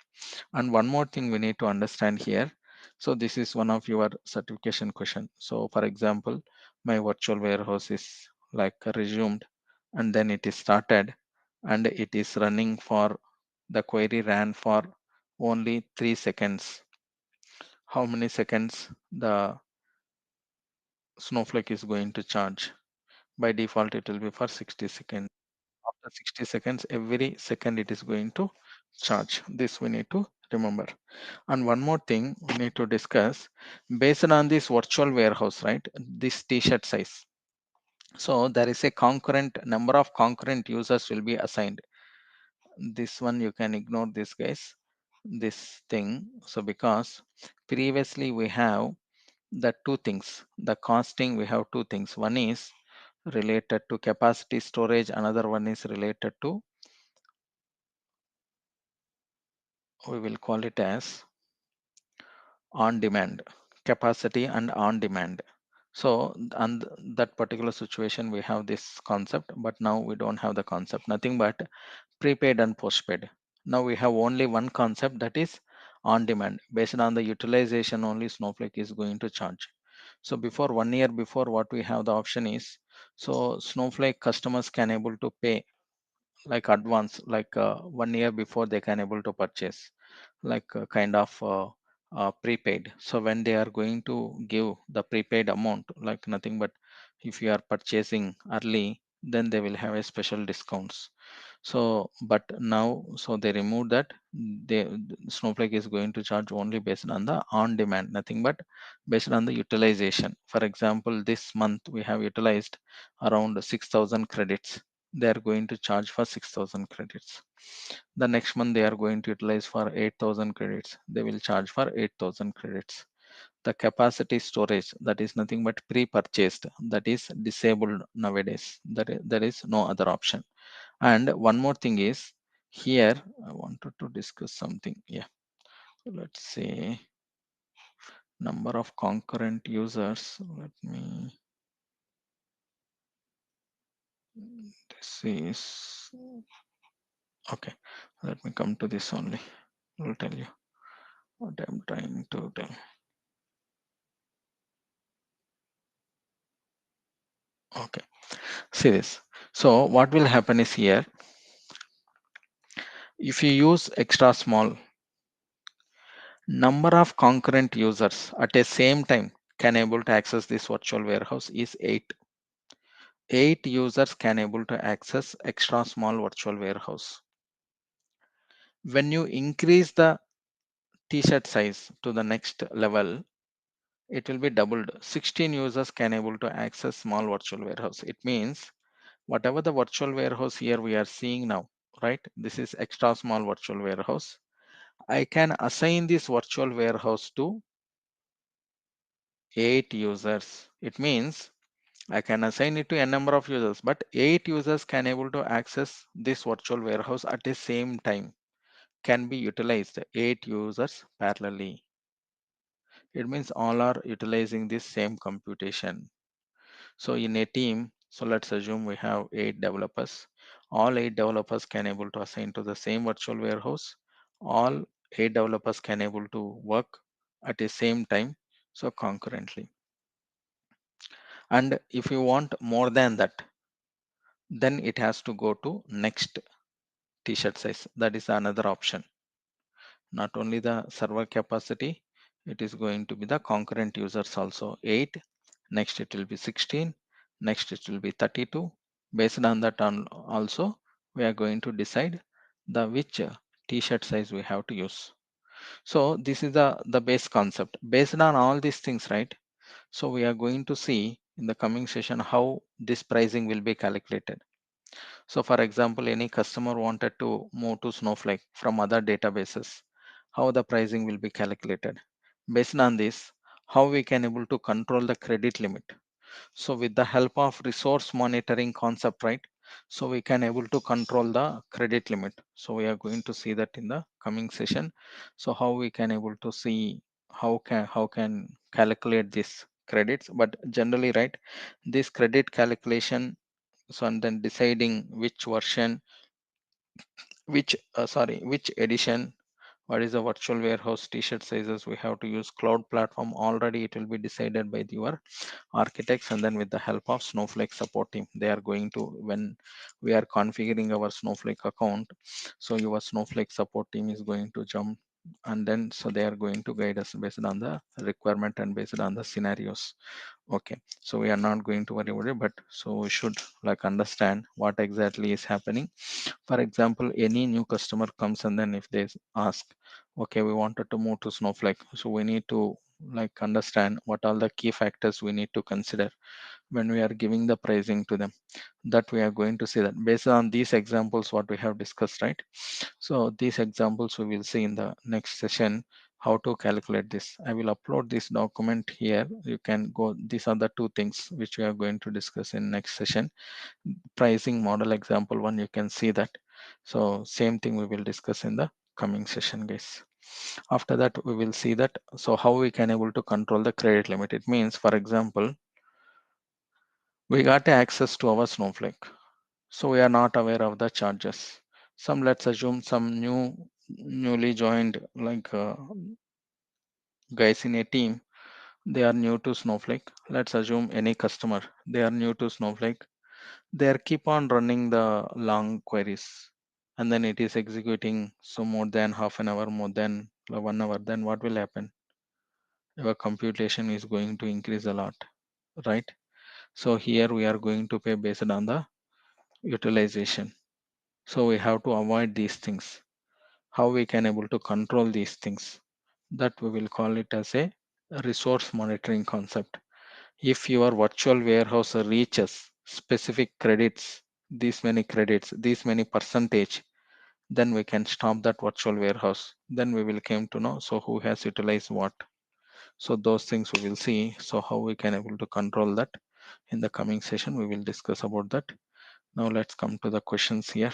And one more thing we need to understand here. So this is one of your certification question. So for example, my virtual warehouse is like resumed and then it is started and it is running for, the query ran for only 3 seconds. How many seconds the Snowflake is going to charge? By default it will be for 60 seconds. After 60 seconds, every second it is going to charge. This we need to remember. And one more thing we need to discuss, based on this virtual warehouse, right? This t-shirt size. So there is a concurrent number of concurrent users will be assigned. This one you can ignore this guys, this thing. So because previously we have the two things, the costing, we have two things. One is related to capacity storage, another one is related to, we will call it as on demand, capacity and on demand. So and that particular situation we have this concept, but now we don't have the concept, nothing but prepaid and postpaid. Now we have only one concept, that is on demand. Based on the utilization only Snowflake is going to charge. So before, 1 year before, what we have the option is, so Snowflake customers can able to pay like advance, like 1 year before they can able to purchase, like kind of prepaid. So when they are going to give the prepaid amount, like nothing but if you are purchasing early, then they will have a special discounts. So but now, so they remove that. They, Snowflake is going to charge only based on the on demand, nothing but based on the utilization. For example, this month we have utilized around 6,000 credits, they are going to charge for 6,000 credits. The next month they are going to utilize for 8,000 credits, they will charge for 8,000 credits. The capacity storage, that is nothing but pre-purchased, that is disabled nowadays, there is no other option. And one more thing is, here I wanted to discuss something. Yeah, let's say number of concurrent users. Let me, this is okay. Let me come to this only. I'll tell you what I'm trying to tell. Okay, see this. So what will happen is, here if you use extra small, number of concurrent users at a same time can able to access this virtual warehouse is 8. 8 users can able to access extra small virtual warehouse. When you increase the t-shirt size to the next level, it will be doubled. 16 users can able to access small virtual warehouse. It means whatever the virtual warehouse here we are seeing now, right? This is extra small virtual warehouse. I can assign this virtual warehouse to 8 users. It means I can assign it to a number of users, but 8 users can able to access this virtual warehouse at the same time, can be utilized 8 users parallelly. It means all are utilizing this same computation. So in a team, so let's assume we have 8 developers. All 8 developers can able to assign to the same virtual warehouse. All 8 developers can able to work at the same time, so concurrently. And if you want more than that, then it has to go to next t-shirt size. That is another option. Not only the server capacity, it is going to be the concurrent users also. 8, next it will be 16, next it will be 32. Based on that also, we are going to decide the which t-shirt size we have to use. So this is the base concept. Based on all these things, right? So we are going to see in the coming session how this pricing will be calculated. So for example, any customer wanted to move to Snowflake from other databases, how the pricing will be calculated. Based on this, how we can able to control the credit limit. So with the help of resource monitoring concept, right? So we can able to control the credit limit. So we are going to see that in the coming session. So how we can able to see how can calculate this credits, but generally, right, this credit calculation, so and then deciding which version, which edition, what is the virtual warehouse t-shirt sizes we have to use, cloud platform, already it will be decided by your architects, and then with the help of Snowflake support team, they are going to, when we are configuring our Snowflake account, so your Snowflake support team is going to jump, and then so they are going to guide us based on the requirement and based on the scenarios. Okay, so we are not going to worry about it, but so we should like understand what exactly is happening. For example, any new customer comes and then if they ask Okay, we wanted to move to Snowflake, so we need to like understand what are the key factors we need to consider when we are giving the pricing to them. That we are going to see that based on these examples what we have discussed, right? So these examples we will see in the next session how to calculate this. I will upload this document here. You can go. These are the two things which we are going to discuss in next session. Pricing model example one, you can see that. So same thing we will discuss in the coming session, guys. After that we will see that so how we can able to control the credit limit. It means, for example, we got access to our Snowflake, so we are not aware of the charges. Some, let's assume some newly joined like guys in a team, they are new to Snowflake. Let's assume any customer, they are new to Snowflake. They are keep on running the long queries, and then it is executing so more than half an hour, more than 1 hour. Then what will happen? Your computation is going to increase a lot, right? So here we are going to pay based on the utilization. So we have to avoid these things. How we can able to control these things, that we will call it as a resource monitoring concept. If your virtual warehouse reaches specific credits, these many percentage, then we can stop that virtual warehouse. Then we will came to know so who has utilized what. So those things we will see. So how we can able to control that in the coming session, we will discuss about that. Now let's come to the questions here.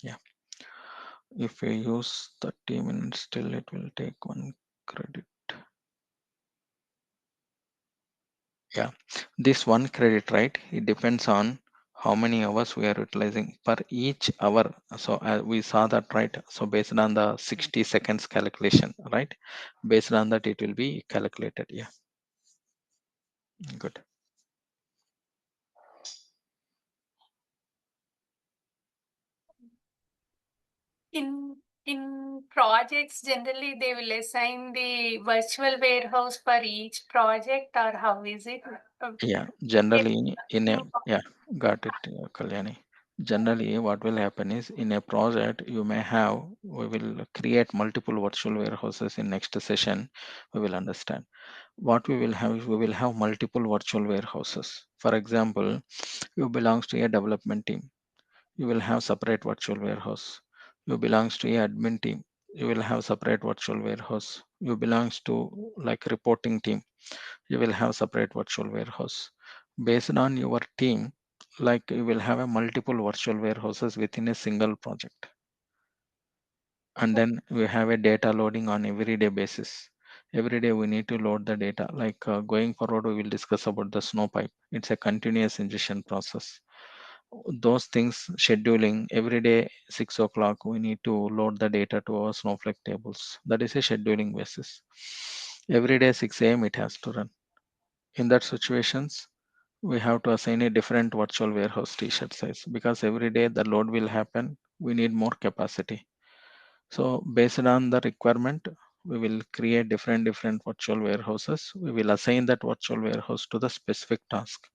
Yeah, if we use 30 minutes, still it will take one credit. Yeah, this one credit, right? It depends on how many hours we are utilizing per each hour. So we saw that, right? So based on the 60 seconds calculation, right? Based on that, it will be calculated. Yeah, good. In projects, generally they will assign the virtual warehouse for each project, or how is it? Yeah, Yes. generally yeah, got it, Kalyani. Generally, what will happen is in a project, we will create multiple virtual warehouses in next session. We will understand. What we will have is we will have multiple virtual warehouses. For example, you belongs to a development team, you will have separate virtual warehouse. You belongs to a admin team, you will have separate virtual warehouse. You belongs to like reporting team, you will have separate virtual warehouse. Based on your team, like you will have a multiple virtual warehouses within a single project. And then we have a data loading on everyday basis. Every day we need to load the data. Like going forward, we will discuss about the snow pipe. It's a continuous ingestion process. Those things scheduling every day 6 o'clock we need to load the data to our Snowflake tables. That is a scheduling basis. Every day 6 a.m. it has to run. In that situations, we have to assign a different virtual warehouse t-shirt size because every day the load will happen. We need more capacity. So based on the requirement, we will create different virtual warehouses. We will assign that virtual warehouse to the specific task.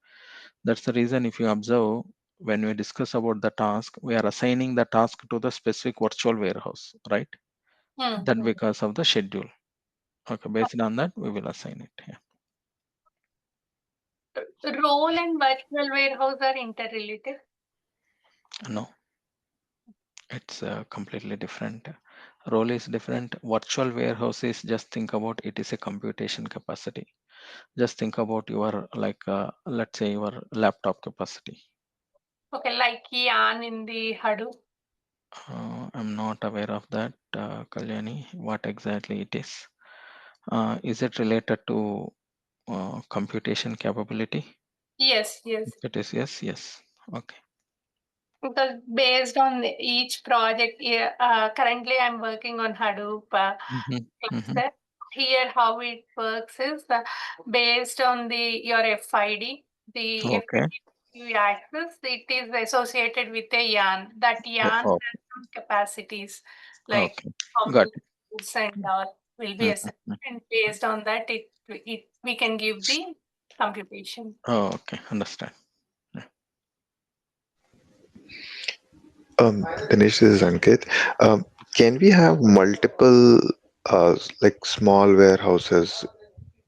That's the reason if you observe when we discuss about the task, we are assigning the task to the specific virtual warehouse, right? That Mm-hmm. because of the schedule. Okay, based on that, we will assign it. Yeah. Role and virtual warehouse are interrelated. No, it's completely different. Role is different. Virtual warehouse is just think about it is a computation capacity. Just think about your like let's say your laptop capacity. Okay, like Yarn in the Hadoop. I'm not aware of that, Kalyani. What exactly it is? Is it related to computation capability? Yes, yes. If it is yes, yes. Okay. Because based on each project, yeah, currently I'm working on Hadoop Mm-hmm. Mm-hmm. cluster. Here, how it works is based on your FID, the Okay. FID access, it is associated with a yarn. That yarn Oh, has some capacities, like okay. Got compute it. and all will be assigned. Mm-hmm. And based on that, it we can give the computation. Oh, okay. Understand. Yeah. Dinesh, this is Ankit. Can we have multiple like small warehouses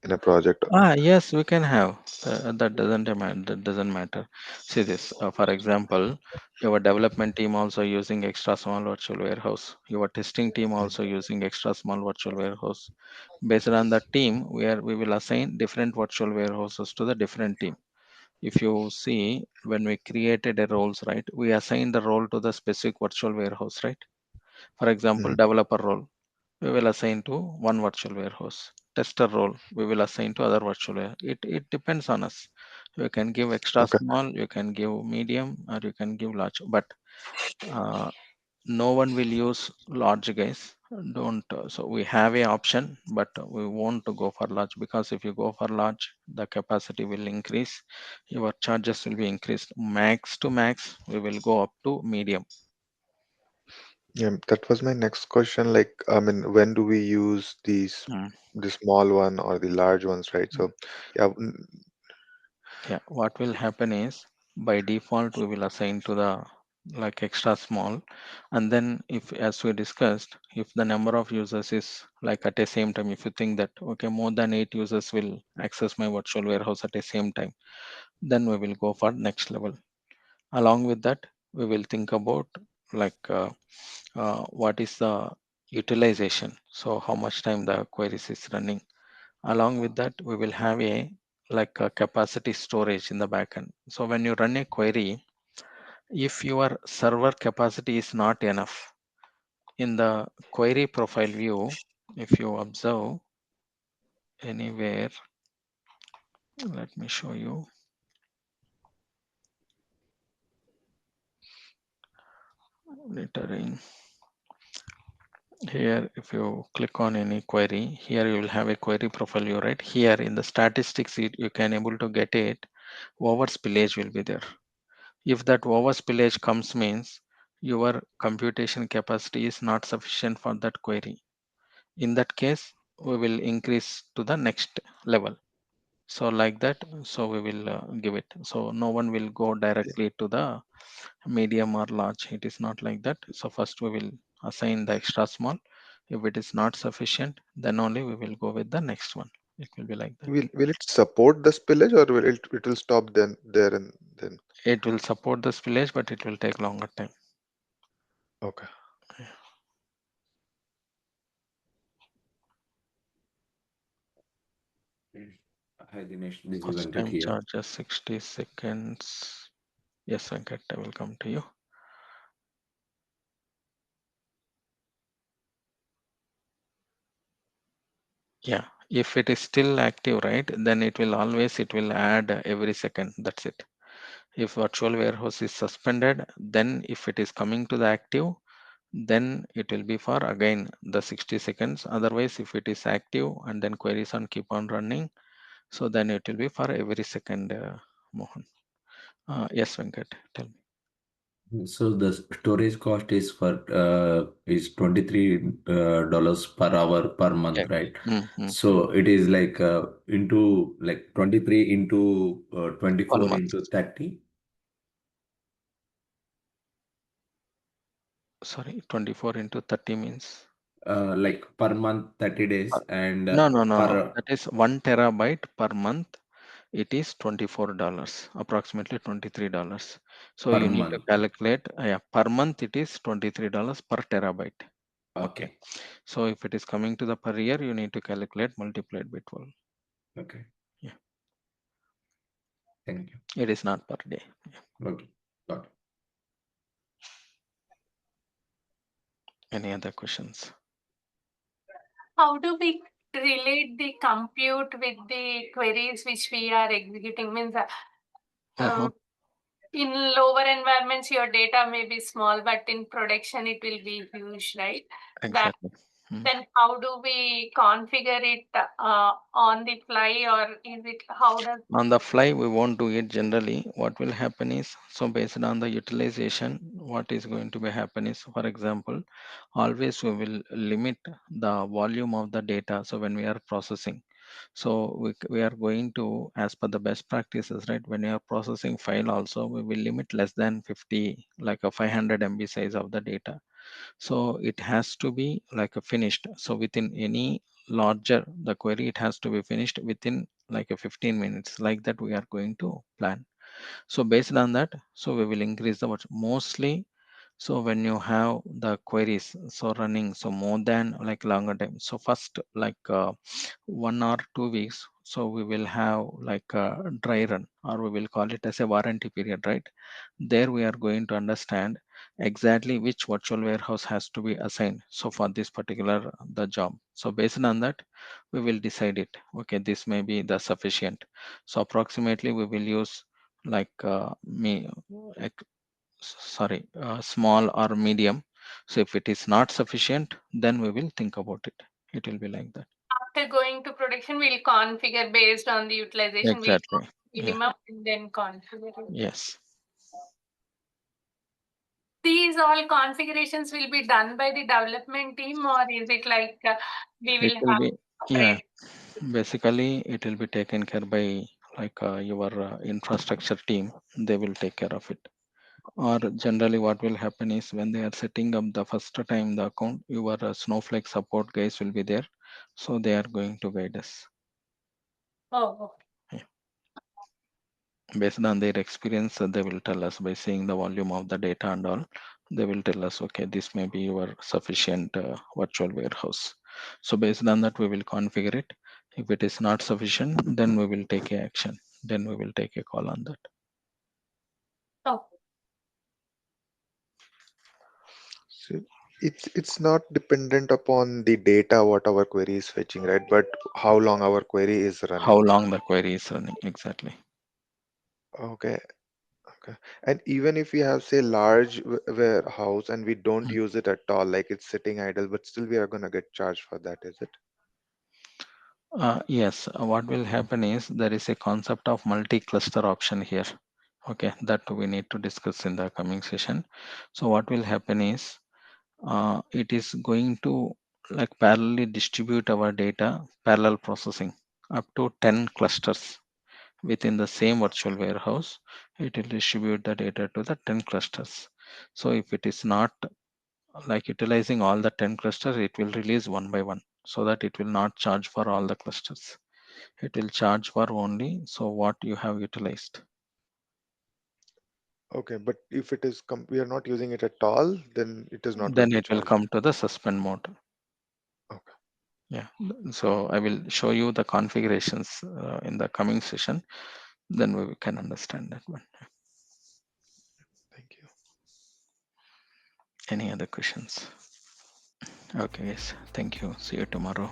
in a project? Yes, we can have. That doesn't matter. That doesn't matter. See this. For example, your development team also using extra small virtual warehouse. Your testing team also using extra small virtual warehouse. Based on the team, where we will assign different virtual warehouses to the different team. If you see, when we created a roles, right, we assign the role to the specific virtual warehouse, right? For example, Mhm. developer role we will assign to one virtual warehouse. Tester role we will assign to other virtual warehouse. It depends on us. You can give extra Okay. small, you can give medium, or you can give large. But uh, no one will use large guys. Don't. So we have a option, but we want to go for large because if you go for large, the capacity will increase. Your charges will be increased. Max to max, we will go up to medium. Yeah, that was my next question. Like, I mean, when do we use Mm. the small one or the large ones, right? So, yeah, Yeah, what will happen is by default we will assign to the like extra small, and then if as we discussed, if the number of users is like at the same time, if you think that okay more than 8 users will access my virtual warehouse at the same time, then we will go for next level. Along with that, we will think about like what is the utilization. So how much time the queries is running. Along with that, we will have a like a capacity storage in the backend. So when you run a query, if your server capacity is not enough, in the query profile view, if you observe anywhere, let me show you monitoring. Here, if you click on any query, here you will have a query profile view, right? Here in the statistics, you can able to get it. Over spillage will be there. If that over spillage comes means your computation capacity is not sufficient for that query. In that case, we will increase to the next level. So like that, so we will give it. So no one will go directly to the medium or large. It is not like that. So first we will assign the extra small. If it is not sufficient, then only we will go with the next one. It will be like that. will it support the spillage or will it will stop then there and then? It will support the spillage, but it will take longer time. Okay. Mm. Hi Dinesh, this is First Venkat time here. charges 60 seconds. Yes, Venkat, I will come to you. Yeah, if it is still active, right, then it will add every second. That's it. If virtual warehouse is suspended, then if it is coming to the active, then it will be for again the 60 seconds. Otherwise, if it is active and then queries on keep on running, so then it will be for every second. Mohan. Yes, Venkat, tell me. So the storage cost is for is $23 per hour per Yeah. month, right? Mm-hmm. So it is like into like 23 into All 24 into months. 30, Sorry, 24 into 30 means. like per month 30 Uh, days and No, no, no, per no. That is 1 terabyte per month. It is $24, approximately $23. So per you need to month. calculate, yeah, per month it is $23 per terabyte. Okay. Okay, So if it is coming to the per year, you need to calculate multiplied by 12. okay, Yeah, thank you. it is not per day. Okay, got it. Any other questions? How do we relate the compute with the queries which we are executing? Means Uh-huh. um, in lower environments, your data may be small, but in production, it will be huge, right? That Exactly. Mm. then how do we configure it on the fly, or is it how does On the fly, we won't do it generally. What will happen is, so based on the utilization, what is going to be happen is, for example, always we will limit the volume of the data. So when we are processing, so we are going to, as per the best practices, right? When you are processing file also, we will limit less than 50, like a 500 MB size of the data. So it has to be like a finished. So within any larger the query, it has to be finished within like a 15 minutes. Like that we are going to plan. So based on that, so we will increase the mostly. So when you have the queries so running so more than like longer time, so first like 1 or 2 weeks, so we will have like a dry run, or we will call it as a warranty period, right? There we are going to understand exactly which virtual warehouse has to be assigned so for this particular the job. So based on that, we will decide it. Okay, this may be the sufficient. So approximately we will use like small or medium. So if it is not sufficient, then we will think about it. It will be like that. After going to production, we'll configure based on the utilization. We'll Exactly. Yeah. minimum and then configure it. Yes. These all configurations will be done by the development team, or is it like we It will will have be, yeah. separate? Basically, it will be taken care by like your infrastructure team. They will take care of it. Or generally, what will happen is when they are setting up the first time the account, your Snowflake support guys will be there. So they are going to guide us. Oh, Yeah. Based on their experience, they will tell us by seeing the volume of the data and all. They will tell us, okay, this may be your sufficient virtual warehouse. So based on that, we will configure it. If it is not sufficient, then we will take a action. Then we will take a call on that. oh. So it's not dependent upon the data what our query is fetching, right? But how long our query is How running. long the query is running exactly. Okay, okay. And even if we have say large warehouse and we don't Mm. use it at all, like it's sitting idle, but still we are gonna get charged for that, is it? Yes, what will happen is there is a concept of multi-cluster option here. Okay, that we need to discuss in the coming session. So what will happen is it is going to like parallelly distribute our data, parallel processing up to 10 clusters within the same virtual warehouse. It will distribute the data to the 10 clusters. So if it is not like utilizing all the 10 clusters, it will release one by one, so that it will not charge for all the clusters. It will charge for only so what you have utilized. Okay, but if it is we are not using it at all, then it is not going Then to it will charge. come to the suspend mode. Okay, Yeah. So I will show you the configurations in the coming session. Then we can understand that one. thank you. Any other questions? Okay, yes. Thank you. See you tomorrow.